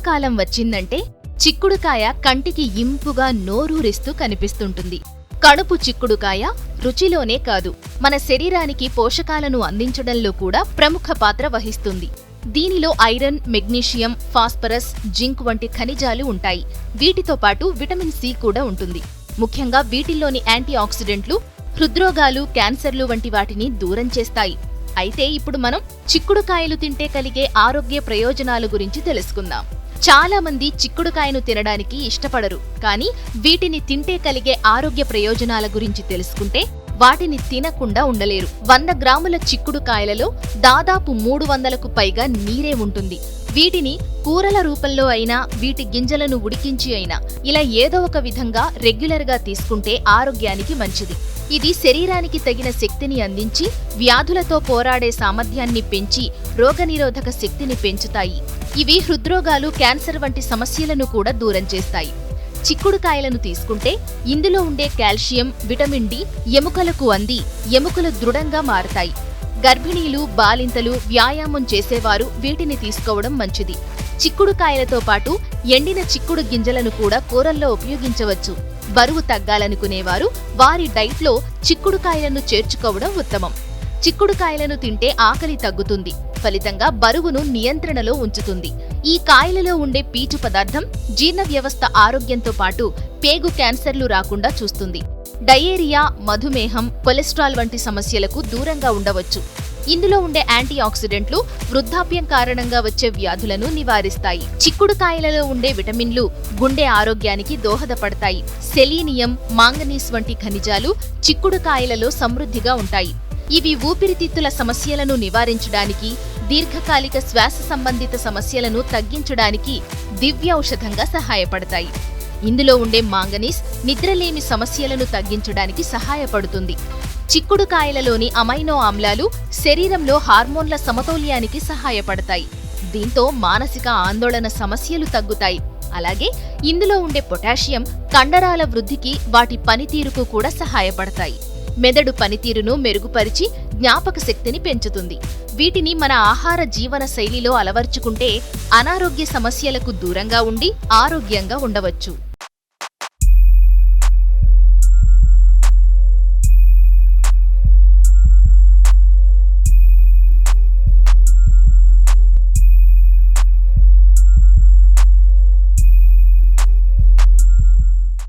వర్షాకాలం వచ్చిందంటే చిక్కుడుకాయ కంటికి ఇంపుగా నోరూరిస్తూ కనిపిస్తుంటుంది. కడుపు చిక్కుడుకాయ రుచిలోనే కాదు, మన శరీరానికి పోషకాలను అందించడంలో కూడా ప్రముఖ పాత్ర వహిస్తుంది. దీనిలో ఐరన్, మెగ్నీషియం, ఫాస్ఫరస్, జింక్ వంటి ఖనిజాలు ఉంటాయి. వీటితో పాటు విటమిన్ సి కూడా ఉంటుంది. ముఖ్యంగా వీటిల్లోని యాంటీ ఆక్సిడెంట్లు హృద్రోగాలు, క్యాన్సర్లు వంటి వాటిని దూరం చేస్తాయి. అయితే ఇప్పుడు మనం చిక్కుడుకాయలు తింటే కలిగే ఆరోగ్య ప్రయోజనాల గురించి తెలుసుకుందాం. చాలా మంది చిక్కుడుకాయను తినడానికి ఇష్టపడరు, కానీ వీటిని తింటే కలిగే ఆరోగ్య ప్రయోజనాల గురించి తెలుసుకుంటే వాటిని తినకుండా ఉండలేరు. 100 గ్రాముల చిక్కుడుకాయలలో దాదాపు 300కు పైగా నీరే ఉంటుంది. వీటిని కూరల రూపంలో అయినా, వీటి గింజలను ఉడికించి అయినా, ఇలా ఏదో ఒక విధంగా రెగ్యులర్గా తీసుకుంటే ఆరోగ్యానికి మంచిది. ఇది శరీరానికి తగిన శక్తిని అందించి వ్యాధులతో పోరాడే సామర్థ్యాన్ని పెంచి రోగనిరోధక శక్తిని పెంచుతాయి. ఇవి హృద్రోగాలు, క్యాన్సర్ వంటి సమస్యలను కూడా దూరం చేస్తాయి. చిక్కుడుకాయలను తీసుకుంటే ఇందులో ఉండే కాల్షియం, విటమిన్ డి ఎముకలకు అంది ఎముకలు దృఢంగా మారతాయి. గర్భిణీలు, బాలింతలు, వ్యాయామం చేసేవారు వీటిని తీసుకోవడం మంచిది. చిక్కుడుకాయలతో పాటు ఎండిన చిక్కుడు గింజలను కూడా కూరల్లో ఉపయోగించవచ్చు. బరువు తగ్గాలనుకునేవారు వారి డైట్లో చిక్కుడుకాయలను చేర్చుకోవడం ఉత్తమం. చిక్కుడుకాయలను తింటే ఆకలి తగ్గుతుంది, ఫలితంగా బరువును నియంత్రణలో ఉంచుతుంది. ఈ కాయలలో ఉండే పీచు పదార్థం జీర్ణ వ్యవస్థ ఆరోగ్యంతో పాటు పేగు క్యాన్సర్లు రాకుండా చూస్తుంది. డయేరియా, మధుమేహం, కొలెస్ట్రాల్ వంటి సమస్యలకు దూరంగా ఉండవచ్చు. ఇందులో ఉండే యాంటీ ఆక్సిడెంట్లు వృద్ధాప్యం కారణంగా వచ్చే వ్యాధులను నివారిస్తాయి. చిక్కుడుకాయలలో ఉండే విటమిన్లు గుండె ఆరోగ్యానికి దోహదపడతాయి. సెలీనియం, మాంగనీస్ వంటి ఖనిజాలు చిక్కుడుకాయలలో సమృద్ధిగా ఉంటాయి. ఇవి ఊపిరితిత్తుల సమస్యలను నివారించడానికి, దీర్ఘకాలిక శ్వాస సంబంధిత సమస్యలను తగ్గించడానికి దివ్యౌషధంగా సహాయపడతాయి. ఇందులో ఉండే మాంగనీస్ నిద్రలేమి సమస్యలను తగ్గించడానికి సహాయపడుతుంది. చిక్కుడుకాయలలోని అమైనో ఆమ్లాలు శరీరంలో హార్మోన్ల సమతౌల్యానికి సహాయపడతాయి. దీంతో మానసిక ఆందోళన సమస్యలు తగ్గుతాయి. అలాగే ఇందులో ఉండే పొటాషియం కండరాల వృద్ధికి, వాటి పనితీరుకు కూడా సహాయపడతాయి. మెదడు పనితీరును మెరుగుపరిచి జ్ఞాపక శక్తిని పెంచుతుంది. వీటిని మన ఆహార జీవన శైలిలో అలవర్చుకుంటే అనారోగ్య సమస్యలకు దూరంగా ఉండి ఆరోగ్యంగా ఉండవచ్చు.